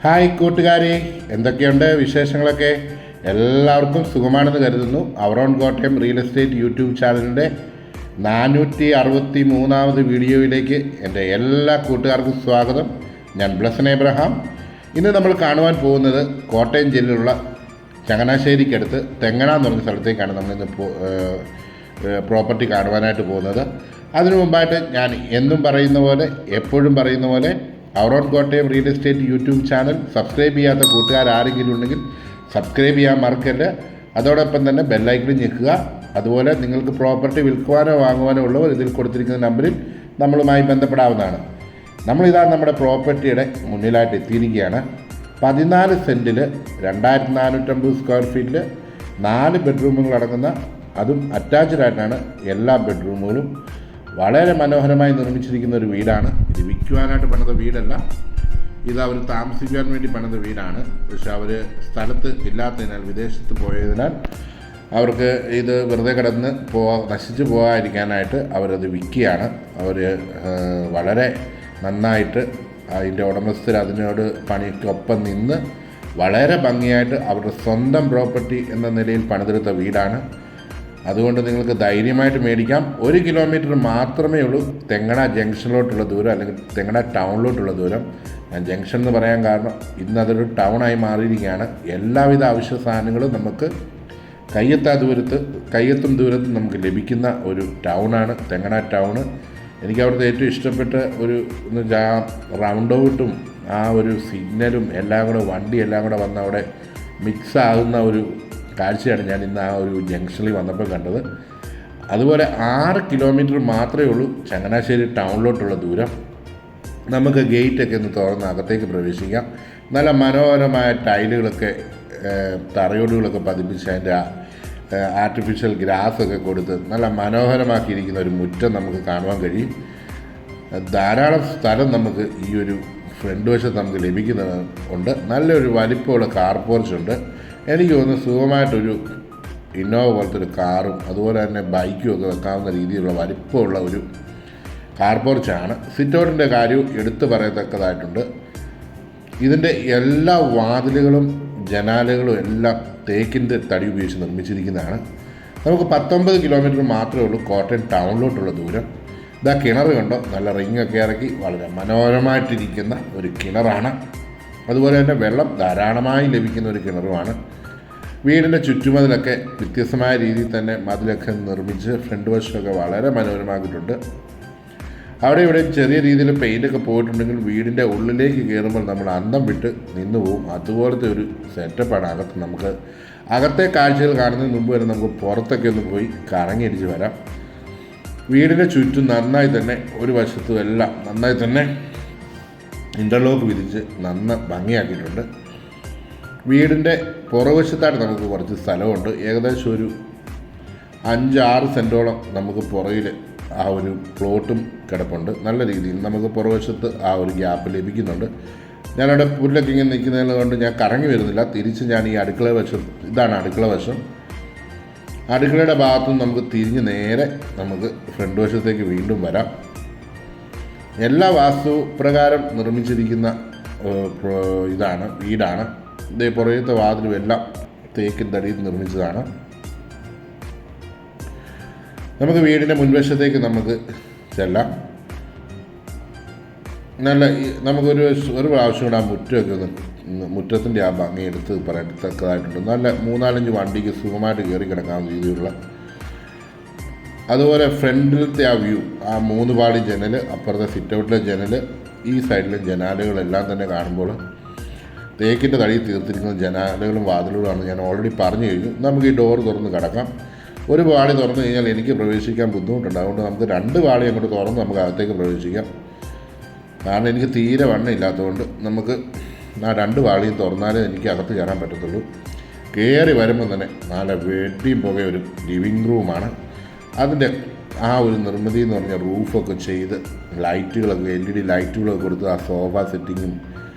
Hi കൂട്ടുകാരെ, എന്തൊക്കെയുണ്ട് വിശേഷങ്ങളൊക്കെ? എല്ലാവർക്കും സുഖമാണെന്ന് കരുതുന്നു. Our own Kottayam real estate YouTube ചാനലിൻ്റെ 463ാമത് വീഡിയോയിലേക്ക് എൻ്റെ എല്ലാ കൂട്ടുകാർക്കും സ്വാഗതം. ഞാൻ ബ്ലസൻ എബ്രഹാം. ഇന്ന് നമ്മൾ കാണുവാൻ പോകുന്നത് കോട്ടയം ജില്ലയിലുള്ള ചങ്ങനാശ്ശേരിക്കടുത്ത് തെങ്ങണ എന്ന് പറഞ്ഞ സ്ഥലത്തേക്കാണ് നമ്മളിന്ന് പ്രോപ്പർട്ടി കാണുവാനായിട്ട് പോകുന്നത്. അതിനു മുമ്പായിട്ട് ഞാൻ എന്നും പറയുന്ന പോലെ, എപ്പോഴും പറയുന്ന പോലെ, our own Kottayam real estate YouTube channel subscribe ചെയ്യാത്ത കൂട്ടുകാർ ആരെങ്കിലും ഉണ്ടെങ്കിൽ സബ്സ്ക്രൈബ് ചെയ്യാൻ മറക്കരുത്. അതോടൊപ്പം തന്നെ ബെല്ലൈക്കണിൽ ഞെക്കുക. അതുപോലെ നിങ്ങൾക്ക് പ്രോപ്പർട്ടി വിൽക്കുവാനോ വാങ്ങുവാനോ ഉള്ളവർ ഇതിൽ കൊടുത്തിരിക്കുന്ന നമ്പറിൽ നമ്മളുമായി ബന്ധപ്പെടാവുന്നതാണ്. നമ്മളിതാ നമ്മുടെ പ്രോപ്പർട്ടിയുടെ മുന്നിലായിട്ട് എത്തിയിരിക്കുകയാണ്. 14 സെൻറ്റിൽ 2450 സ്ക്വയർ ഫീറ്റിൽ 4 ബെഡ്റൂമുകൾ അടങ്ങുന്ന, അതും അറ്റാച്ച്ഡായിട്ടാണ് എല്ലാ ബെഡ്റൂമുകളും. വളരെ മനോഹരമായി നിർമ്മിച്ചിരിക്കുന്ന ഒരു വീടാണ്. ഇത് വിൽക്കുവാനായിട്ട് പണിത വീടല്ല, ഇത് അവർ താമസിക്കാൻ വേണ്ടി പണിത വീടാണ്. പക്ഷെ അവർ സ്ഥലത്ത് ഇല്ലാത്തതിനാൽ, വിദേശത്ത് പോയതിനാൽ അവർക്ക് ഇത് വെറുതെ കിടന്ന് നശിച്ചു പോകാതിരിക്കാനായിട്ട് അവരത് വിൽക്കുകയാണ്. അവർ വളരെ നന്നായിട്ട് അതിൻ്റെ ഉടമസ്ഥർ അതിനോട് പണിക്കൊപ്പം നിന്ന് വളരെ ഭംഗിയായിട്ട് അവരുടെ സ്വന്തം പ്രോപ്പർട്ടി എന്ന നിലയിൽ പണിതെടുത്ത വീടാണ്. അതുകൊണ്ട് നിങ്ങൾക്ക് ധൈര്യമായിട്ട് മേടിക്കാം. 1 കിലോമീറ്റർ മാത്രമേ ഉള്ളൂ തെങ്ങണ ജംഗ്ഷനിലോട്ടുള്ള ദൂരം, അല്ലെങ്കിൽ തെങ്ങണ ടൗണിലോട്ടുള്ള ദൂരം. ഞാൻ ജംഗ്ഷൻ എന്ന് പറയാൻ കാരണം ഇന്നതൊരു ടൗണായി മാറിയിരിക്കുകയാണ്. എല്ലാവിധ അവശ്യ സാധനങ്ങളും നമുക്ക് കയ്യെത്തും ദൂരത്ത് നമുക്ക് ലഭിക്കുന്ന ഒരു ടൗണാണ് തെങ്ങണ ടൗണ്. എനിക്ക് അവിടുത്തെ ഏറ്റവും ഇഷ്ടപ്പെട്ട ഒരു റൗണ്ട് ഔട്ടും ആ ഒരു സിഗ്നലും എല്ലാം കൂടെ, വണ്ടി എല്ലാം കൂടെ വന്ന് അവിടെ മിക്സ് ആകുന്ന ഒരു കാഴ്ചയാണ് ഞാൻ ഇന്ന് ആ ഒരു ജംഗ്ഷനിൽ വന്നപ്പോൾ കണ്ടത്. അതുപോലെ 6 കിലോമീറ്റർ മാത്രമേ ഉള്ളൂ ചങ്ങനാശ്ശേരി ടൗണിലോട്ടുള്ള ദൂരം. നമുക്ക് ഗേറ്റൊക്കെ ഒന്ന് തുറന്ന് അകത്തേക്ക് പ്രവേശിക്കാം. നല്ല മനോഹരമായ ടൈലുകളൊക്കെ, തറയോടുകളൊക്കെ പതിപ്പിച്ച് അതിൻ്റെ ആർട്ടിഫിഷ്യൽ ഗ്രാസൊക്കെ കൊടുത്ത് നല്ല മനോഹരമാക്കിയിരിക്കുന്ന ഒരു മുറ്റം നമുക്ക് കാണുവാൻ കഴിയും. ധാരാളം സ്ഥലം നമുക്ക് ഈ ഒരു ഫ്രണ്ട് വശത്ത് നമുക്ക് ലഭിക്കുന്നുണ്ട്. നല്ലൊരു വലിപ്പമുള്ള കാർ പോർച്ചുണ്ട്. എനിക്ക് തോന്നുന്നു സുഖമായിട്ടൊരു ഇന്നോവ പോലത്തെ ഒരു കാറും അതുപോലെ തന്നെ ബൈക്കും ഒക്കെ വെക്കാവുന്ന രീതിയിലുള്ള വലിപ്പമുള്ള ഒരു കാർ പോർച്ചാണ്. സിറ്റൗട്ടിൻ്റെ കാര്യവും എടുത്തു പറയത്തക്കതായിട്ടുണ്ട്. ഇതിൻ്റെ എല്ലാ വാതിലുകളും ജനാലകളും എല്ലാം തേക്കിൻ്റെ തടി ഉപയോഗിച്ച് നിർമ്മിച്ചിരിക്കുന്നതാണ്. നമുക്ക് 19 കിലോമീറ്റർ മാത്രമേ ഉള്ളൂ കോട്ടയം ടൗണിലോട്ടുള്ള ദൂരം. ഇതാ കിണർ കണ്ടോ, നല്ല റിങ്ങൊക്കെ ഇറക്കി വളരെ മനോഹരമായിട്ടിരിക്കുന്ന ഒരു കിണറാണ്. അതുപോലെ തന്നെ വെള്ളം ധാരാളമായി ലഭിക്കുന്ന ഒരു കിണറുമാണ്. വീടിൻ്റെ ചുറ്റുമതിലൊക്കെ വ്യത്യസ്തമായ രീതിയിൽ തന്നെ മതിലൊക്കെ നിർമ്മിച്ച് ഫ്രണ്ട് വശമൊക്കെ വളരെ മനോഹരമാക്കിയിട്ടുണ്ട്. അവിടെ ഇവിടെ ചെറിയ രീതിയിൽ പെയിൻ്റൊക്കെ പോയിട്ടുണ്ടെങ്കിൽ വീടിൻ്റെ ഉള്ളിലേക്ക് കയറുമ്പോൾ നമ്മൾ അന്തം വിട്ട് നിന്നു പോവും. അതുപോലത്തെ ഒരു സെറ്റപ്പാണ് അകത്ത്. നമുക്ക് അകത്തെ കാഴ്ചകൾ കാണുന്നതിന് മുമ്പ് വരെ നമുക്ക് പുറത്തൊക്കെ ഒന്ന് പോയി കറങ്ങിയടിച്ച് വരാം. വീടിൻ്റെ ചുറ്റും നന്നായി തന്നെ ഒരു വശത്തും എല്ലാം നന്നായി തന്നെ ഇൻ്റർലോക്ക് വിരിച്ച് ഭംഗിയാക്കിയിട്ടുണ്ട്. വീടിൻ്റെ പുറകുവശത്തായിട്ട് നമുക്ക് കുറച്ച് സ്ഥലമുണ്ട്. ഏകദേശം ഒരു 5-6 സെൻറ്റോളം നമുക്ക് പുറകിൽ ആ ഒരു പ്ലോട്ടും കിടപ്പുണ്ട്. നല്ല രീതിയിൽ നമുക്ക് പുറകുവശത്ത് ആ ഒരു ഗ്യാപ്പ് ലഭിക്കുന്നുണ്ട്. ഞാനവിടെ പുല്ലൊക്കെ ഇങ്ങനെ നിൽക്കുന്നത് കൊണ്ട് ഞാൻ കറങ്ങി വരുന്നില്ല. തിരിച്ച് ഞാൻ ഈ അടുക്കള വശം, ഇതാണ് അടുക്കള വശം. അടുക്കളയുടെ ഭാഗത്തും നമുക്ക് തിരിഞ്ഞ് നേരെ നമുക്ക് ഫ്രണ്ട് വശത്തേക്ക് വീണ്ടും വരാം. എല്ലാ വാസ്തുപ്രകാരം നിർമ്മിച്ചിരിക്കുന്ന വീടാണ്. ഇതേ പുറത്തെ വാതിലും എല്ലാം തേക്കിൻ തടിയിൽ നിർമ്മിച്ചതാണ്. നമുക്ക് വീടിൻ്റെ മുൻവശത്തേക്ക് നമുക്ക് ചെല്ലാം. നമുക്കൊരു പ്രാവശ്യം കൂടെ ആ മുറ്റമൊക്കെ മുറ്റത്തിൻ്റെ ആ ഭംഗി എടുത്ത് പറയത്തക്കതായിട്ടുണ്ട്. നല്ല 3-4 വണ്ടിക്ക് സുഖമായിട്ട് കയറി കിടക്കാവുന്ന രീതിയിലുള്ള, അതുപോലെ ഫ്രണ്ടിലത്തെ ആ വ്യൂ, ആ 3 പാളി ജനൽ, അപ്പുറത്തെ സിറ്റൗട്ടിലെ ജനൽ, ഈ സൈഡിലെ ജനാലുകളെല്ലാം തന്നെ കാണുമ്പോൾ തേക്കിൻ്റെ തടി തീർത്തിരിക്കുന്ന ജനാലകളും വാതിലുകളാണ്. ഞാൻ ഓൾറെഡി പറഞ്ഞു കഴിഞ്ഞു. നമുക്ക് ഈ ഡോർ തുറന്ന് കിടക്കാം. ഒരു പാളി തുറന്നു കഴിഞ്ഞാൽ എനിക്ക് പ്രവേശിക്കാൻ ബുദ്ധിമുട്ടുണ്ട്. അതുകൊണ്ട് നമുക്ക് 2 പാളി അങ്ങോട്ട് തുറന്ന് നമുക്ക് അകത്തേക്ക് പ്രവേശിക്കാം. കാരണം എനിക്ക് തീരെ വണ്ണം ഇല്ലാത്തതുകൊണ്ട് നമുക്ക് ആ 2 പാളിയും തുറന്നാലേ എനിക്ക് അകത്ത് കയറാൻ പറ്റത്തുള്ളൂ. കയറി വരുമ്പോൾ തന്നെ നല്ല വെട്ടിയും പുക ഒരു ലിവിങ് റൂമാണ്. അതിൻ്റെ ആ ഒരു നിർമ്മിതി എന്ന് പറഞ്ഞാൽ റൂഫൊക്കെ ചെയ്ത് ലൈറ്റുകളൊക്കെ, LED ലൈറ്റുകളൊക്കെ കൊടുത്ത് ആ സോഫ സെറ്റിങ്ങും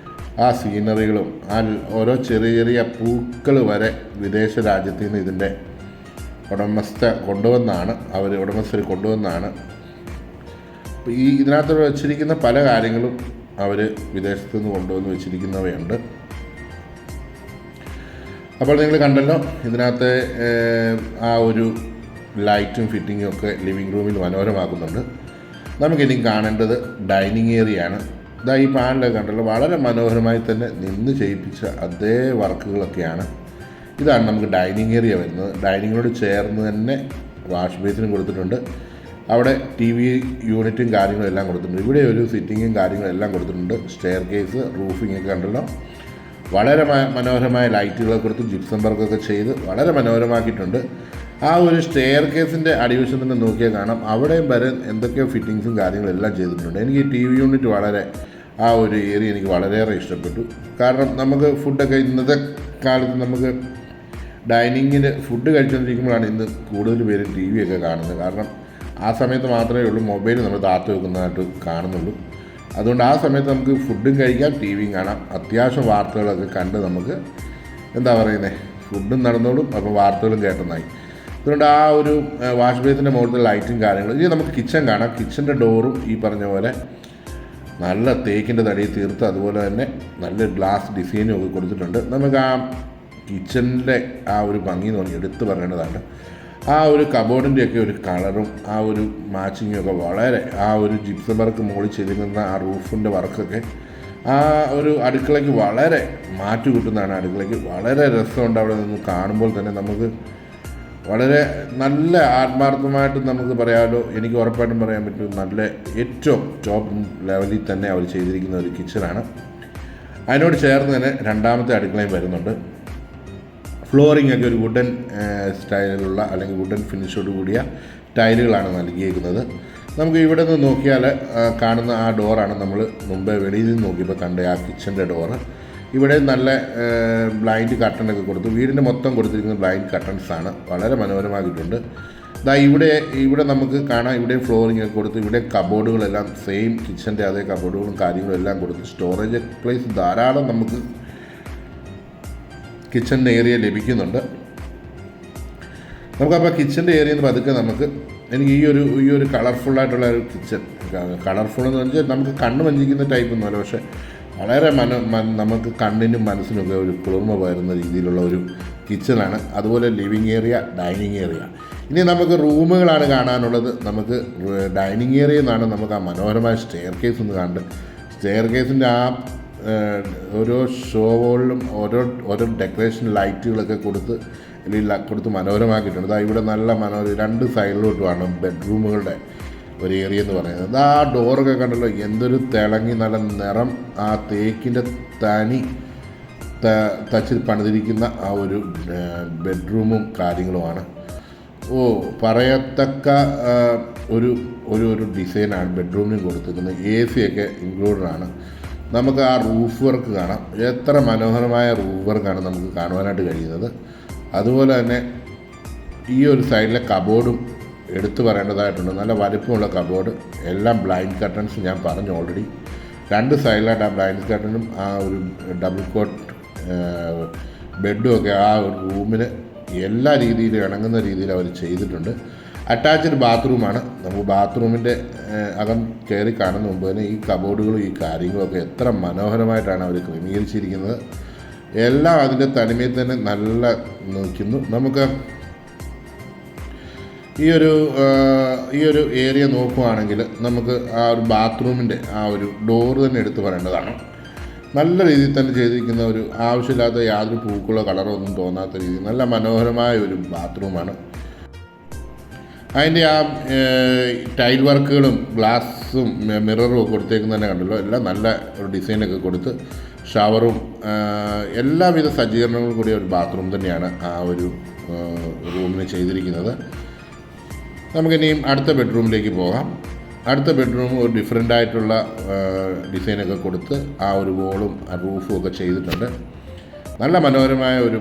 ആ സീനറികളും ആ ഓരോ ചെറിയ ചെറിയ പൂക്കൾ വരെ വിദേശ രാജ്യത്തു നിന്ന് ഇതിൻ്റെ ഉടമസ്ഥർ കൊണ്ടുവന്നാണ്. ഇതിനകത്ത് വെച്ചിരിക്കുന്ന പല കാര്യങ്ങളും അവർ വിദേശത്തു നിന്ന് കൊണ്ടുവന്ന് വെച്ചിരിക്കുന്നവയുണ്ട്. അപ്പോൾ നിങ്ങൾ കണ്ടല്ലോ, ഇതിനകത്തെ ആ ഒരു ലൈറ്റും ഫിറ്റിങ്ങും ഒക്കെ ലിവിങ് റൂമിൽ മനോഹരമാക്കുന്നുണ്ട്. നമുക്കിനി കാണേണ്ടത് ഡൈനിങ് ഏരിയയാണ്. ഇതാ ഈ പാനലൊക്കെ കണ്ടല്ലോ, വളരെ മനോഹരമായി തന്നെ നിന്ന് ചെയ്യിപ്പിച്ച അതേ വർക്കുകളൊക്കെയാണ്. ഇതാണ് നമുക്ക് ഡൈനിങ് ഏരിയ വരുന്നത്. ഡൈനിങ്ങിനോട് ചേർന്ന് തന്നെ വാഷ് ബേസിനും കൊടുത്തിട്ടുണ്ട്. അവിടെ TV യൂണിറ്റും കാര്യങ്ങളും എല്ലാം കൊടുത്തിട്ടുണ്ട്. ഇവിടെ ഒരു സിറ്റിങ്ങും കാര്യങ്ങളും എല്ലാം കൊടുത്തിട്ടുണ്ട്. സ്റ്റെയർ കേസ്, റൂഫിംഗ് ഒക്കെ കണ്ടല്ലോ, വളരെ മനോഹരമായ ലൈറ്റുകളൊക്കെ കൊടുത്ത് ജിപ്സം വർക്കൊക്കെ ചെയ്ത് വളരെ മനോഹരമാക്കിയിട്ടുണ്ട്. ആ ഒരു സ്റ്റെയർ കേസിൻ്റെ അടിവശം തന്നെ നോക്കിയാൽ കാണാം, അവിടെയും വരെ എന്തൊക്കെയോ ഫിറ്റിങ്സും കാര്യങ്ങളും എല്ലാം ചെയ്തിട്ടുണ്ട്. എനിക്ക് ഈ TV യൂണിറ്റ് വളരെ, ആ ഒരു ഏരിയ എനിക്ക് വളരെയേറെ ഇഷ്ടപ്പെട്ടു. കാരണം നമുക്ക് ഫുഡൊക്കെ ഇന്നത്തെ കാലത്ത് നമുക്ക് ഡൈനിങ്ങിൽ ഫുഡ് കഴിച്ചുകൊണ്ടിരിക്കുമ്പോഴാണ് ഇന്ന് കൂടുതൽ പേരും TV ഒക്കെ കാണുന്നത്. കാരണം ആ സമയത്ത് മാത്രമേ ഉള്ളൂ മൊബൈൽ നമ്മൾ താത്ത് വെക്കുന്നതായിട്ട് കാണുന്നുള്ളൂ. അതുകൊണ്ട് ആ സമയത്ത് നമുക്ക് ഫുഡും കഴിക്കാം, TVയും കാണാം. അത്യാവശ്യം വാർത്തകളൊക്കെ കണ്ട് നമുക്ക് എന്താ പറയുന്നത്, ഫുഡും നടന്നോളും, അപ്പോൾ വാർത്തകളും കേട്ടെന്നായി. അതുകൊണ്ട് ആ ഒരു വാഷ് ബേസിൻ്റെ മുകളിലത്തെ ലൈറ്റും കാര്യങ്ങളും. ഇനി നമുക്ക് കിച്ചൺ കാണാം. കിച്ചൻ്റെ ഡോറും ഈ പറഞ്ഞ പോലെ നല്ല തേക്കിൻ്റെ തടിയിൽ തീർത്ത്, അതുപോലെ തന്നെ നല്ല ഗ്ലാസ് ഡിസൈനും ഒക്കെ കൊടുത്തിട്ടുണ്ട്. നമുക്ക് ആ കിച്ചണിൻ്റെ ആ ഒരു ഭംഗി എന്ന് പറഞ്ഞാൽ എടുത്തു പറയേണ്ടതാണ്. ആ ഒരു കബോർഡിൻ്റെയൊക്കെ ഒരു കളറും ആ ഒരു മാച്ചിങ്ങും ഒക്കെ വളരെ, ആ ഒരു ജിപ്സം വർക്ക് മുകളിൽ ചെയ്തിരുന്ന ആ റൂഫിൻ്റെ വർക്കൊക്കെ ആ ഒരു അടുക്കളയ്ക്ക് വളരെ മാറ്റു കിട്ടുന്നതാണ്. അടുക്കളയ്ക്ക് വളരെ രസമുണ്ട്. അവിടെ നിന്ന് കാണുമ്പോൾ തന്നെ നമുക്ക് വളരെ നല്ല ആത്മാർത്ഥമായിട്ട് നമുക്ക് പറയാമല്ലോ, എനിക്ക് ഉറപ്പായിട്ടും പറയാൻ പറ്റും, നല്ല ഏറ്റവും ടോപ്പ് ലെവലിൽ തന്നെ അവർ ചെയ്തിരിക്കുന്ന ഒരു കിച്ചണാണ്. അതിനോട് ചേർന്ന് തന്നെ രണ്ടാമത്തെ അടുക്കളയും വരുന്നുണ്ട്. ഫ്ലോറിംഗ് ഒക്കെ ഒരു വുഡൻ സ്റ്റൈലിലുള്ള അല്ലെങ്കിൽ വുഡൻ ഫിനിഷോട് കൂടിയ ടൈലുകളാണ് നൽകിയിരിക്കുന്നത്. നമുക്ക് ഇവിടെ നിന്ന് നോക്കിയാൽ കാണുന്ന ആ ഡോറാണ് നമ്മൾ മുമ്പേ വെളിയിൽ നിന്ന് നോക്കിയപ്പോൾ കണ്ട ആ കിച്ചൻ്റെ ഡോറ്. ഇവിടെ നല്ല ബ്ലൈൻഡ് കർട്ടനൊക്കെ കൊടുത്തു. വീടിൻ്റെ മൊത്തം കൊടുത്തിരിക്കുന്നത് ബ്ലൈൻഡ് കർട്ടൻസാണ്. വളരെ മനോഹരമാക്കിയിട്ടുണ്ട്. ഇതാ ഇവിടെ നമുക്ക് കാണാം, ഇവിടെ ഫ്ലോറിംഗ് ഒക്കെ കൊടുത്ത്, ഇവിടെ കബോർഡുകളെല്ലാം സെയിം കിച്ചൻ്റെ അതേ കബോർഡുകളും കാര്യങ്ങളും എല്ലാം കൊടുത്ത് സ്റ്റോറേജ് പ്ലേസ് ധാരാളം നമുക്ക് കിച്ചൻ്റെ ഏരിയ ലഭിക്കുന്നുണ്ട്. നമുക്കപ്പോൾ കിച്ചൻ്റെ ഏരിയ എന്ന് പതുക്കെ നമുക്ക്, എനിക്ക് ഈ ഒരു കളർഫുള്ളായിട്ടുള്ള ഒരു കിച്ചൺ, കളർഫുൾ എന്ന് വെച്ചാൽ നമുക്ക് കണ്ണ് മഞ്ചിക്കുന്ന ടൈപ്പ് ഒന്നുമല്ല, പക്ഷേ വളരെ നമുക്ക് കണ്ണിനും മനസ്സിനൊക്കെ ഒരു കുളിർമ പകരുന്ന രീതിയിലുള്ള ഒരു കിച്ചണാണ്. അതുപോലെ ലിവിങ് ഏരിയ, ഡൈനിങ് ഏരിയ. ഇനി നമുക്ക് റൂമുകളാണ് കാണാനുള്ളത്. നമുക്ക് ഡൈനിങ് ഏരിയയിൽ നിന്നാണ് നമുക്ക് ആ മനോഹരമായ സ്റ്റെയർ കേസ് ഒന്ന് കണ്ട്, സ്റ്റെയർ കേസിൻ്റെ ആ ഓരോ ഷോകളിലും ഓരോ ഡെക്കറേഷൻ ലൈറ്റുകളൊക്കെ കൊടുത്ത് മനോഹരമാക്കിയിട്ടുണ്ട്. അതാ ഇവിടെ നല്ല രണ്ട് സൈഡിലോട്ടുമാണ് ബെഡ്റൂമുകളുടെ ഒരു ഏരിയ എന്ന് പറയുന്നത്. ആ ഡോറൊക്കെ കണ്ടല്ലോ, എന്തൊരു തിളങ്ങി നല്ല നിറം, ആ തേക്കിൻ്റെ തനി തച്ച് പണിതിരിക്കുന്ന ആ ഒരു ബെഡ്റൂമും കാര്യങ്ങളുമാണ്. പറയത്തക്ക ഒരു ഡിസൈനാണ് ബെഡ്റൂമിനും കൊടുത്തിരിക്കുന്നത്. AC ഒക്കെ ഇൻക്ലൂഡഡാണ്. നമുക്ക് ആ റൂഫ് വർക്ക് കാണാം. എത്ര മനോഹരമായ റൂഫ് വർക്കാണ് നമുക്ക് കാണുവാനായിട്ട് കഴിയുന്നത്. അതുപോലെ തന്നെ ഈ ഒരു സൈഡിലെ കബോർഡും എടുത്തു പറയേണ്ടതായിട്ടുണ്ട്. നല്ല വലിപ്പമുള്ള കബോർഡ്, എല്ലാം ബ്ലൈൻഡ് കർട്ടൻസ് ഞാൻ പറഞ്ഞു ഓൾറെഡി. രണ്ട് സൈഡിലായിട്ട് ആ ബ്ലൈൻഡ് കർട്ടനും ആ ഒരു ഡബിൾ കോട്ട് ബെഡും ഒക്കെ ആ ഒരു റൂമിന് എല്ലാ രീതിയിലും ഇണങ്ങുന്ന രീതിയിൽ അവർ ചെയ്തിട്ടുണ്ട്. അറ്റാച്ച്ഡ് ബാത്റൂമാണ്. നമുക്ക് ബാത്റൂമിൻ്റെ അകം കയറി കാണുന്ന മുമ്പ് തന്നെ ഈ കബോർഡുകളും ഈ കാര്യങ്ങളൊക്കെ എത്ര മനോഹരമായിട്ടാണ് അവർ ക്രമീകരിച്ചിരിക്കുന്നത്. എല്ലാം അതിൻ്റെ തനിമയിൽ തന്നെ നല്ല നിൽക്കുന്നു. നമുക്ക് ഈ ഒരു ഏരിയ നോക്കുകയാണെങ്കിൽ നമുക്ക് ആ ഒരു ബാത്റൂമിൻ്റെ ആ ഒരു ഡോറ് തന്നെ എടുത്തു പറയേണ്ടതാണ്. നല്ല രീതിയിൽ തന്നെ ചെയ്തിരിക്കുന്ന ഒരു ആവശ്യമില്ലാത്ത യാതൊരു പൂക്കളോ കളറോ ഒന്നും തോന്നാത്ത രീതിയിൽ നല്ല മനോഹരമായ ഒരു ബാത്റൂമാണ്. അതിൻ്റെ ആ ടൈൽ വർക്കുകളും ഗ്ലാസും മിററും ഒക്കെ കൊടുത്തേക്കുന്ന തന്നെ കണ്ടല്ലോ, എല്ലാം നല്ല ഒരു ഡിസൈനൊക്കെ കൊടുത്ത് ഷവറും എല്ലാവിധ സജ്ജീകരണങ്ങളും കൂടിയ ഒരു ബാത്റൂം തന്നെയാണ് ആ ഒരു റൂമിന് ചെയ്തിരിക്കുന്നത്. നമുക്കിനിയും അടുത്ത ബെഡ്റൂമിലേക്ക് പോകാം. അടുത്ത ബെഡ്റൂം ഒരു ഡിഫറെൻ്റ് ആയിട്ടുള്ള ഡിസൈനൊക്കെ കൊടുത്ത് ആ ഒരു വോളും ആ റൂഫും ഒക്കെ ചെയ്തിട്ടുണ്ട്. നല്ല മനോഹരമായ ഒരു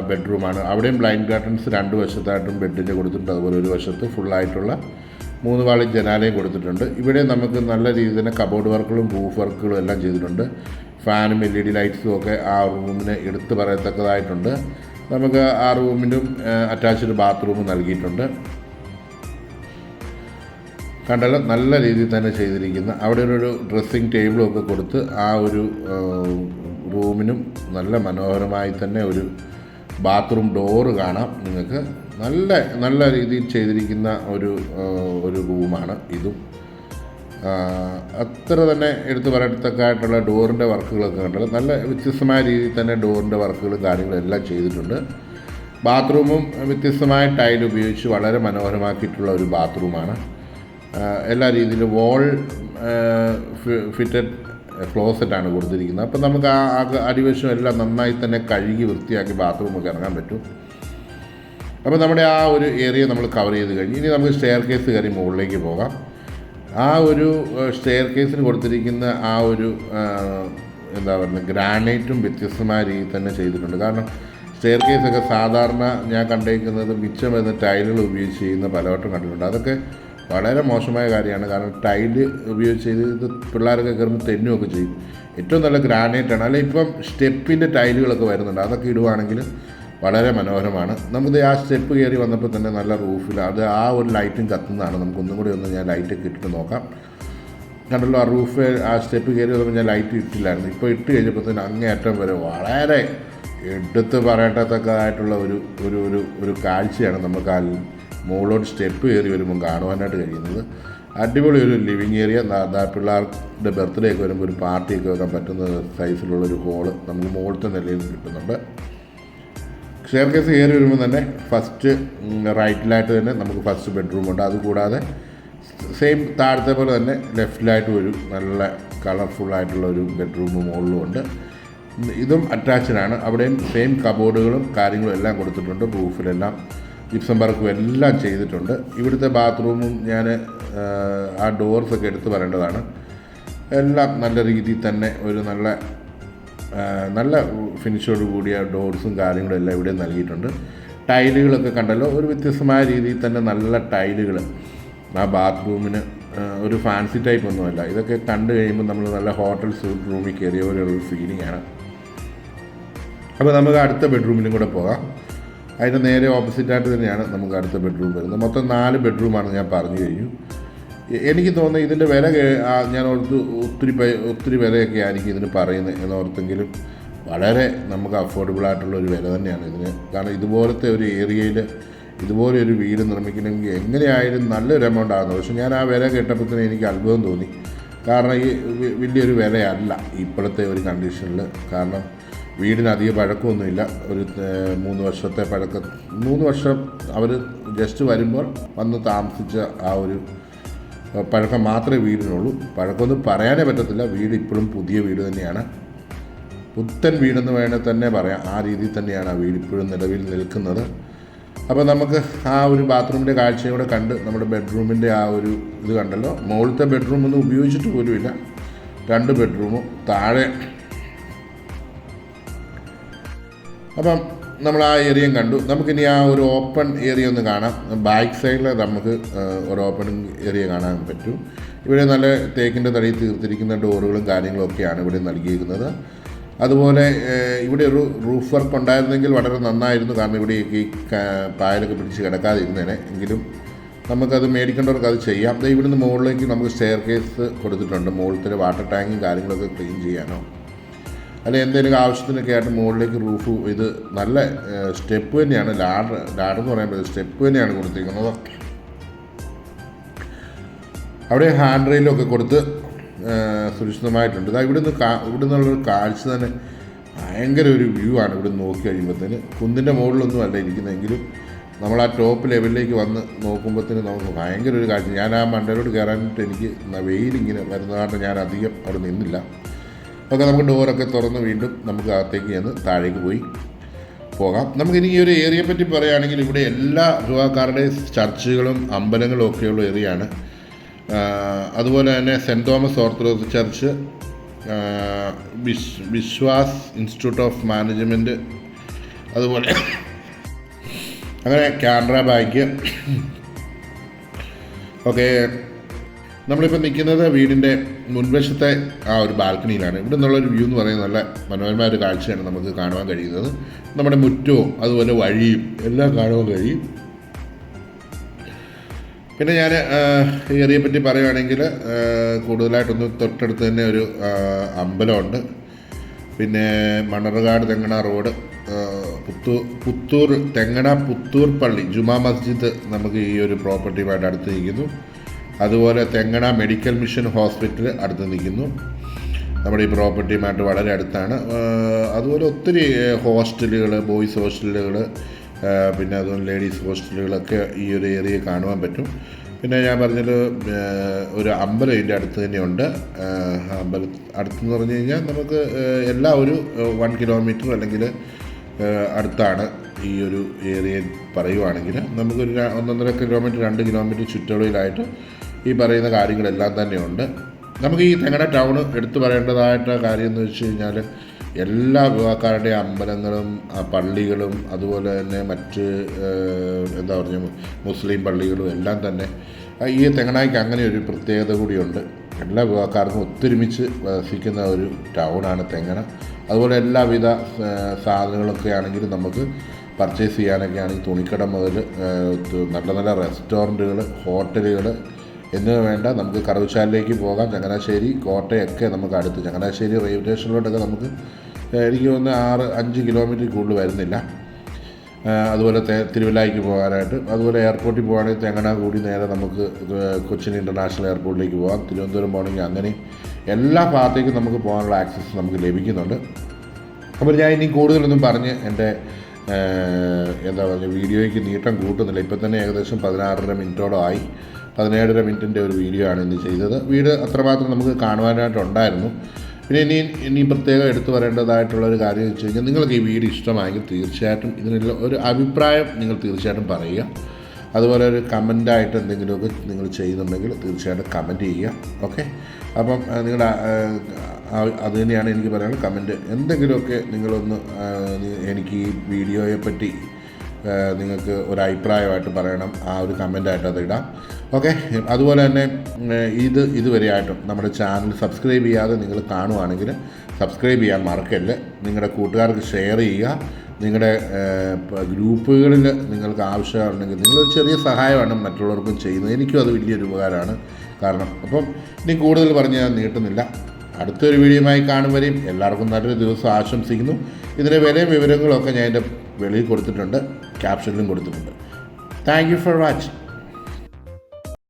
ബെഡ്റൂമാണ്. അവിടെയും ബ്ലൈൻഡ് കർട്ടൻസ് രണ്ട് വശത്തായിട്ടും ബെഡിൻ്റെ കൊടുത്തിട്ടുണ്ട്. അതുപോലെ ഒരു വശത്ത് ഫുള്ളായിട്ടുള്ള 3 വാളി ജനാലയും കൊടുത്തിട്ടുണ്ട്. ഇവിടെ നമുക്ക് നല്ല രീതിയിൽ തന്നെ കബോർഡ് വർക്കുകളും റൂഫ് വർക്കുകളും എല്ലാം ചെയ്തിട്ടുണ്ട്. ഫാനും LED ലൈറ്റ്സും ഒക്കെ ആ റൂമിന് എടുത്തു പറയത്തക്കതായിട്ടുണ്ട്. നമുക്ക് ആ റൂമിനും അറ്റാച്ച്ഡ് ബാത്റൂം നൽകിയിട്ടുണ്ട്. കണ്ടല്ലോ, നല്ല രീതിയിൽ തന്നെ ചെയ്തിരിക്കുന്ന, അവിടെ ഒരു ഡ്രസ്സിങ് ടേബിളും ഒക്കെ കൊടുത്ത് ആ ഒരു റൂമിനും നല്ല മനോഹരമായി തന്നെ ഒരു ബാത്റൂം ഡോറ് കാണാം നിങ്ങൾക്ക്. നല്ല രീതിയിൽ ചെയ്തിരിക്കുന്ന ഒരു റൂമാണ് ഇതും. അത്ര തന്നെ എടുത്തു പറയത്തക്കായിട്ടുള്ള ഡോറിൻ്റെ വർക്കുകളൊക്കെ കണ്ടല്ലോ, നല്ല വ്യത്യസ്തമായ രീതിയിൽ തന്നെ ഡോറിൻ്റെ വർക്കുകളും കാര്യങ്ങളും എല്ലാം ചെയ്തിട്ടുണ്ട്. ബാത്റൂമും വ്യത്യസ്തമായ ടൈൽ ഉപയോഗിച്ച് വളരെ മനോഹരമാക്കിയിട്ടുള്ള ഒരു ബാത്റൂമാണ്. എല്ലാ രീതിയിലും വോൾ ഫിറ്റഡ് ക്ലോസറ്റാണ് കൊടുത്തിരിക്കുന്നത്. അപ്പം നമുക്ക് ആ അടിവശം എല്ലാം നന്നായി തന്നെ കഴുകി വൃത്തിയാക്കി ബാത്റൂമൊക്കെ ഇറങ്ങാൻ പറ്റും. അപ്പോൾ നമ്മുടെ ആ ഒരു ഏരിയ നമ്മൾ കവർ ചെയ്ത് കഴിഞ്ഞ് ഇനി നമുക്ക് സ്റ്റെയർ കേസ് കയറി മുകളിലേക്ക് പോകാം. ആ ഒരു സ്റ്റെയർ കേസിന് കൊടുത്തിരിക്കുന്ന ആ ഒരു എന്താ പറയുക, ഗ്രാനൈറ്റും വ്യത്യസ്തമായ രീതിയിൽ തന്നെ ചെയ്തിട്ടുണ്ട്. കാരണം സ്റ്റെയർ കേസൊക്കെ സാധാരണ ഞാൻ കണ്ടേക്കുന്നത് മിച്ചം വരുന്ന ടൈലുകൾ ഉപയോഗിച്ച് ചെയ്യുന്ന പലവട്ടം കണ്ടിട്ടുണ്ട്. അതൊക്കെ വളരെ മോശമായ കാര്യമാണ്. കാരണം ടൈല് ഉപയോഗിച്ച് ഇത് പിള്ളേരൊക്കെ കയറുമ്പോൾ തെന്നുമൊക്കെ ചെയ്യും. ഏറ്റവും നല്ല ഗ്രാനൈറ്റാണ്. അല്ലെങ്കിൽ ഇപ്പം സ്റ്റെപ്പിൻ്റെ ടൈലുകളൊക്കെ വരുന്നുണ്ട്, അതൊക്കെ ഇടുവാണെങ്കിൽ വളരെ മനോഹരമാണ്. നമുക്ക് ആ സ്റ്റെപ്പ് കയറി വന്നപ്പോൾ തന്നെ നല്ല റൂഫിൽ അത് ആ ഒരു ലൈറ്റും കത്തുന്നതാണ്. നമുക്കൊന്നും കൂടി ഞാൻ ലൈറ്റൊക്കെ ഇട്ടിട്ട് നോക്കാം. കണ്ടല്ലോ, ആ റൂഫ് ആ സ്റ്റെപ്പ് കയറി വന്നപ്പോൾ ഞാൻ ലൈറ്റ് ഇട്ടില്ലായിരുന്നു. ഇപ്പോൾ ഇട്ട് കഴിഞ്ഞപ്പോൾ തന്നെ അങ്ങേയറ്റം വരെ വളരെ എടുത്ത് പറയത്തക്കതായിട്ടുള്ള ഒരു കാഴ്ചയാണ് നമുക്ക് ആ മുകളിലോട്ട് സ്റ്റെപ്പ് കയറി വരുമ്പം കാണുവാനായിട്ട് കഴിയുന്നത്. അടിപൊളി ഒരു ലിവിങ് ഏരിയ. പിള്ളേരുടെ ബർത്ത്ഡേ ഒക്കെ വരുമ്പോൾ ഒരു പാർട്ടിയൊക്കെ വെക്കാൻ പറ്റുന്ന സൈസിലുള്ളൊരു ഹോള് നമുക്ക് മുകളിലത്തെ നിലയിൽ കിട്ടുന്നുണ്ട്. സ്റ്റെയർ കേസ് കയറി വരുമ്പോൾ തന്നെ ഫസ്റ്റ് റൈറ്റിലായിട്ട് തന്നെ നമുക്ക് ഫസ്റ്റ് ബെഡ്റൂമുണ്ട്. അതുകൂടാതെ സെയിം താഴത്തെ പോലെ തന്നെ ലെഫ്റ്റിലായിട്ട് ഒരു നല്ല കളർഫുള്ളായിട്ടുള്ള ഒരു ബെഡ്റൂം മുകളിലുമുണ്ട്. ഇതും അറ്റാച്ച്ഡാണ്. അവിടെയും സെയിം കബോർഡുകളും കാര്യങ്ങളും എല്ലാം കൊടുത്തിട്ടുണ്ട്. റൂഫിലെല്ലാം ജിപ്സം വർക്കും എല്ലാം ചെയ്തിട്ടുണ്ട്. ഇവിടുത്തെ ബാത്റൂമും ഞാൻ ആ ഡോർസൊക്കെ എടുത്ത് പറയേണ്ടതാണ്. എല്ലാം നല്ല രീതിയിൽ തന്നെ ഒരു നല്ല ഫിനിഷോട് കൂടിയ ഡോർസും കാര്യങ്ങളും എല്ലാം ഇവിടെ നൽകിയിട്ടുണ്ട്. ടൈലുകളൊക്കെ കണ്ടല്ലോ, ഒരു വ്യത്യസ്തമായ രീതിയിൽ തന്നെ നല്ല ടൈലുകൾ. ആ ബാത്റൂമിന് ഒരു ഫാൻസി ടൈപ്പ് ഒന്നുമല്ല. ഇതൊക്കെ കണ്ടു കഴിയുമ്പോൾ നമ്മൾ നല്ല ഹോട്ടൽ സൂട്ട് റൂമിൽ കയറിയ പോലെയുള്ളൊരു ഫീലിംഗ് ആണ്. അപ്പോൾ നമുക്ക് അടുത്ത ബെഡ്റൂമിലും കൂടെ പോകാം. അതിൻ്റെ നേരെ ഓപ്പോസിറ്റായിട്ട് തന്നെയാണ് നമുക്ക് അടുത്ത ബെഡ്റൂം വരുന്നത്. മൊത്തം 4 ബെഡ്റൂമാണ് ഞാൻ പറഞ്ഞു കഴിഞ്ഞു. എനിക്ക് തോന്നുന്നു ഇതിൻ്റെ വില ഞാൻ ഓർത്ത് ഒത്തിരി വിലയൊക്കെ ആയിരിക്കും ഇതിന് പറയുന്നത് എന്നോർത്തെങ്കിലും വളരെ നമുക്ക് അഫോർഡബിളായിട്ടുള്ള ഒരു വില തന്നെയാണ് ഇതിന്. കാരണം ഇതുപോലത്തെ ഒരു ഏരിയയിൽ ഇതുപോലെ ഒരു വീട് നിർമ്മിക്കണമെങ്കിൽ എങ്ങനെയായാലും നല്ലൊരു എമൗണ്ട് ആകുന്നത്. പക്ഷെ ഞാൻ ആ വില കേട്ടപ്പോൾ എനിക്ക് അത്ഭുതം തോന്നി. കാരണം ഈ വലിയൊരു വിലയല്ല ഇപ്പോഴത്തെ ഒരു കണ്ടീഷനിൽ. കാരണം വീടിന് അധികം പഴക്കമൊന്നുമില്ല. ഒരു 3 വർഷത്തെ 3 വർഷം അവർ ജസ്റ്റ് വരുമ്പോൾ വന്ന് താമസിച്ച ആ ഒരു പഴക്കം മാത്രമേ വീടിനുള്ളൂ. പഴക്കമൊന്നും പറയാനേ പറ്റത്തില്ല. വീട് ഇപ്പോഴും പുതിയ വീട് തന്നെയാണ്. പുത്തൻ വീടെന്ന് വേണേൽ തന്നെ പറയാം. ആ രീതിയിൽ തന്നെയാണ് ആ വീട് ഇപ്പോഴും നിലവിൽ നിൽക്കുന്നത്. അപ്പോൾ നമുക്ക് ആ ഒരു ബാത്റൂമിൻ്റെ കാഴ്ചയും കൂടെ കണ്ട് നമ്മുടെ ബെഡ്റൂമിൻ്റെ ആ ഒരു ഇത് കണ്ടല്ലോ. മുകളിലത്തെ ബെഡ്റൂമൊന്നും ഉപയോഗിച്ചിട്ട് പോലുമില്ല. 2 ബെഡ്റൂമും താഴെ. അപ്പം നമ്മൾ ആ ഏരിയയും കണ്ടു. നമുക്കിനി ആ ഒരു ഓപ്പൺ ഏരിയ ഒന്ന് കാണാം. ബാക്ക് സൈഡിൽ നമുക്ക് ഒരു ഓപ്പൺ ഏരിയ കാണാൻ പറ്റും. ഇവിടെ നല്ല തേക്കിൻ്റെ തടി തീർത്തിരിക്കുന്ന ഡോറുകളും കാര്യങ്ങളും ഒക്കെയാണ് ഇവിടെ നൽകിയിരിക്കുന്നത്. അതുപോലെ ഇവിടെ ഒരു റൂഫ് വർക്ക് ഉണ്ടായിരുന്നെങ്കിൽ വളരെ നന്നായിരുന്നു. കാരണം ഇവിടെ ഈ പായലൊക്കെ പിടിച്ച് കിടക്കാതിരുന്നേനെ. എങ്കിലും നമുക്കത് മേടിക്കേണ്ടവർക്ക് അത് ചെയ്യാം. ഇവിടുന്ന് മുകളിലേക്ക് നമുക്ക് സ്റ്റെയർ കേസ് കൊടുത്തിട്ടുണ്ട്. മുകളിലത്തെ വാട്ടർ ടാങ്കും കാര്യങ്ങളൊക്കെ ക്ലീൻ ചെയ്യാനോ അല്ലെങ്കിൽ എന്തെങ്കിലും ആവശ്യത്തിനൊക്കെ ആയിട്ട് മുകളിലേക്ക് റൂഫ് ഇത് നല്ല സ്റ്റെപ്പ് തന്നെയാണ്. ലാഡർ എന്ന് പറയുമ്പോൾ സ്റ്റെപ്പ് തന്നെയാണ് കൊടുത്തിരിക്കുന്നത്. അവിടെ ഹാൻഡ് റെയിലൊക്കെ കൊടുത്ത് സുരക്ഷിതമായിട്ടുണ്ട്. ഇവിടെ നിന്നുള്ളൊരു കാഴ്ച തന്നെ ഭയങ്കര ഒരു വ്യൂ ആണ്. ഇവിടെ നോക്കി കഴിയുമ്പോഴത്തേന് കുന്നിൻ്റെ മുകളിലൊന്നും അല്ല ഇരിക്കുന്നതെങ്കിലും നമ്മൾ ആ ടോപ്പ് ലെവലിലേക്ക് വന്ന് നോക്കുമ്പോഴത്തേന് നമുക്ക് ഭയങ്കര ഒരു കാഴ്ച. ഞാൻ ആ മണ്ടയിലോട്ട് കയറാനായിട്ട് എനിക്ക് വെയിലിങ്ങനെ വരുന്നതായിട്ട് ഞാൻ അധികം അവിടെ നിന്നില്ല. ഒക്കെ നമുക്ക് ഡോറൊക്കെ തുറന്ന് വീണ്ടും നമുക്ക് അകത്തേക്ക് ചെന്ന് താഴേക്ക് പോകാം. നമുക്കിനി ഈ ഒരു ഏരിയയെ പറ്റി പറയുകയാണെങ്കിൽ ഇവിടെ എല്ലാ റുവാക്കാരുടെയും ചർച്ചുകളും അമ്പലങ്ങളും ഒക്കെയുള്ള ഏരിയയാണ്. അതുപോലെ തന്നെ Saint Thomas orthodox church, Vishwas institute of management, അതുപോലെ അങ്ങനെ കാനറ ബാങ്ക് ഒക്കെ. നമ്മളിപ്പോൾ നിൽക്കുന്നത് വീടിൻ്റെ മുൻവശത്തെ ആ ഒരു ബാൽക്കണിയിലാണ്. ഇവിടെ നിന്നുള്ളൊരു വ്യൂ എന്ന് പറയുന്നത് നല്ല മനോഹരമായ ഒരു കാഴ്ചയാണ് നമുക്ക് കാണുവാൻ കഴിയുന്നത്. നമ്മുടെ മുറ്റവും അതുപോലെ വഴിയും എല്ലാം കാണുവാൻ കഴിയും. പിന്നെ ഞാൻ ഈ ഏരിയയെ പറ്റി പറയുകയാണെങ്കിൽ കൂടുതലായിട്ടൊന്ന് തൊട്ടടുത്ത് തന്നെ ഒരു അമ്പലമുണ്ട്. പിന്നെ മണ്ണർകാട് തെങ്ങണ റോഡ്, പുത്തൂർ തെങ്ങണ പുത്തൂർ പള്ളി ജുമാ മസ്ജിദ് നമുക്ക് ഈ ഒരു പ്രോപ്പർട്ടിയുമായിട്ട് അടുത്ത് നിൽക്കുന്നു. അതുപോലെ തെങ്ങണ മെഡിക്കൽ മിഷൻ ഹോസ്പിറ്റൽ അടുത്ത് നിൽക്കുന്നു, നമ്മുടെ ഈ പ്രോപ്പർട്ടിയുമായിട്ട് വളരെ അടുത്താണ്. അതുപോലെ ഒത്തിരി ഹോസ്റ്റലുകൾ, ബോയ്സ് ഹോസ്റ്റലുകൾ, പിന്നെ അതുപോലെ ലേഡീസ് ഹോസ്റ്റലുകളൊക്കെ ഈ ഒരു ഏരിയയിൽ കാണുവാൻ പറ്റും. പിന്നെ ഞാൻ പറഞ്ഞൊരു ഒരു അമ്പലം ഇതിൻ്റെ അടുത്ത് തന്നെയുണ്ട്. അടുത്തെന്ന് പറഞ്ഞു കഴിഞ്ഞാൽ നമുക്ക് എല്ലാ ഒരു 1 കിലോമീറ്റർ അല്ലെങ്കിൽ അടുത്താണ് ഈ ഒരു ഏരിയ പറയുവാണെങ്കിൽ. നമുക്കൊരു 1.5 കിലോമീറ്റർ 2 കിലോമീറ്റർ ചുറ്റളവിലായിട്ട് ഈ പറയുന്ന കാര്യങ്ങളെല്ലാം തന്നെയുണ്ട്. നമുക്ക് ഈ തെങ്ങണ ടൗൺ എടുത്തു പറയേണ്ടതായിട്ട് കാര്യം എന്ന് വെച്ച് കഴിഞ്ഞാൽ എല്ലാ വിഭാഗക്കാരുടെ അമ്പലങ്ങളും പള്ളികളും അതുപോലെ തന്നെ മറ്റ് എന്താ പറയുക മുസ്ലിം പള്ളികളും എല്ലാം തന്നെ ഈ തെങ്ങണായ്ക്ക് അങ്ങനെ ഒരു പ്രത്യേകത കൂടിയുണ്ട്. എല്ലാ വിഭാഗക്കാർക്കും ഒത്തൊരുമിച്ച് വസിക്കുന്ന ഒരു ടൗണാണ് തെങ്ങണ. അതുപോലെ എല്ലാവിധ സാധനങ്ങളൊക്കെ ആണെങ്കിലും നമുക്ക് പർച്ചേസ് ചെയ്യാനൊക്കെ ആണെങ്കിൽ തുണിക്കട മുതൽ നല്ല നല്ല റെസ്റ്റോറൻറ്റുകൾ, ഹോട്ടലുകൾ എന്നിവ വേണ്ട നമുക്ക് കറവുശാലയിലേക്ക് പോകാം. ചങ്ങനാശ്ശേരി, കോട്ടയൊക്കെ നമുക്ക് അടുത്ത്. ചങ്ങനാശ്ശേരി റെയിൽവേ സ്റ്റേഷനിലോട്ടൊക്കെ നമുക്ക് എനിക്ക് തോന്നുന്നു 5 കിലോമീറ്റർ കൂടുതൽ വരുന്നില്ല. അതുപോലെ തിരുവല്ലയ്ക്ക് പോകാനായിട്ട്. അതുപോലെ എയർപോർട്ടിൽ പോകുകയാണെങ്കിൽ തെങ്ങണ കൂടി നേരെ നമുക്ക് കൊച്ചിൻ ഇൻ്റർനാഷണൽ എയർപോർട്ടിലേക്ക് പോകാം. തിരുവനന്തപുരം പോകണമെങ്കിൽ അങ്ങനെ എല്ലാ ഭാഗത്തേക്കും നമുക്ക് പോകാനുള്ള ആക്സസ് നമുക്ക് ലഭിക്കുന്നുണ്ട്. അപ്പോൾ ഞാൻ ഇനി കൂടുതലൊന്നും പറഞ്ഞ് എൻ്റെ എന്താ പറയുക വീഡിയോയ്ക്ക് നീട്ടം കൂട്ടുന്നില്ല. ഇപ്പം തന്നെ ഏകദേശം 16.5 മിനിറ്റോളം ആയി. 17.5 മിനിറ്റിൻ്റെ ഒരു വീഡിയോ ആണ് ഇന്ന് ചെയ്തത്. വീഡിയോ അത്രമാത്രം നമുക്ക് കാണുവാനായിട്ടുണ്ടായിരുന്നു. പിന്നെ ഇനി പ്രത്യേകം എടുത്തു പറയേണ്ടതായിട്ടുള്ളൊരു കാര്യം എന്ന് വെച്ച് കഴിഞ്ഞാൽ നിങ്ങൾക്ക് ഈ വീഡിയോ ഇഷ്ടമായെങ്കിൽ തീർച്ചയായിട്ടും ഇതിനുള്ള ഒരു അഭിപ്രായം നിങ്ങൾ തീർച്ചയായിട്ടും പറയുക. അതുപോലെ ഒരു കമൻ്റായിട്ട് എന്തെങ്കിലുമൊക്കെ നിങ്ങൾ ചെയ്യുന്നുണ്ടെങ്കിൽ തീർച്ചയായിട്ടും കമൻറ്റ് ചെയ്യുക. ഓക്കെ, അപ്പം നിങ്ങളുടെ അത് തന്നെയാണ് എനിക്ക് പറയാനുള്ളത്. കമൻറ്റ് എന്തെങ്കിലുമൊക്കെ നിങ്ങളൊന്ന് എനിക്ക് ഈ വീഡിയോയെ പറ്റി നിങ്ങൾക്ക് ഒരു അഭിപ്രായമായിട്ട് പറയണം. ആ ഒരു കമൻ്റായിട്ട് അത് ഇടാം. ഓക്കെ, അതുപോലെ തന്നെ ഇതുവരെയായിട്ടും നമ്മുടെ ചാനൽ സബ്സ്ക്രൈബ് ചെയ്യാതെ നിങ്ങൾ കാണുവാണെങ്കിൽ സബ്സ്ക്രൈബ് ചെയ്യാൻ മറക്കല്ല. നിങ്ങളുടെ കൂട്ടുകാർക്ക് ഷെയർ ചെയ്യുക. നിങ്ങളുടെ ഗ്രൂപ്പുകളിൽ നിങ്ങൾക്ക് ആവശ്യമുണ്ടെങ്കിൽ നിങ്ങളൊരു ചെറിയ സഹായമാണ് മറ്റുള്ളവർക്കും ചെയ്യുന്നത്. എനിക്കും അത് വലിയൊരു ഉപകാരമാണ്. കാരണം അപ്പം ഇനി കൂടുതൽ പറഞ്ഞ് ഞാൻ നീട്ടുന്നില്ല. അടുത്തൊരു വീഡിയോയുമായി കാണും വരെയും എല്ലാവർക്കും നല്ലൊരു ദിവസം ആശംസിക്കുന്നു. ഇതിൻ്റെ വിലയും വിവരങ്ങളൊക്കെ ഞാൻ എൻ്റെ വെളിയിൽ കൊടുത്തിട്ടുണ്ട്, ക്യാപ്ഷനിലും കൊടുത്തിട്ടുണ്ട്. Thank you for watching.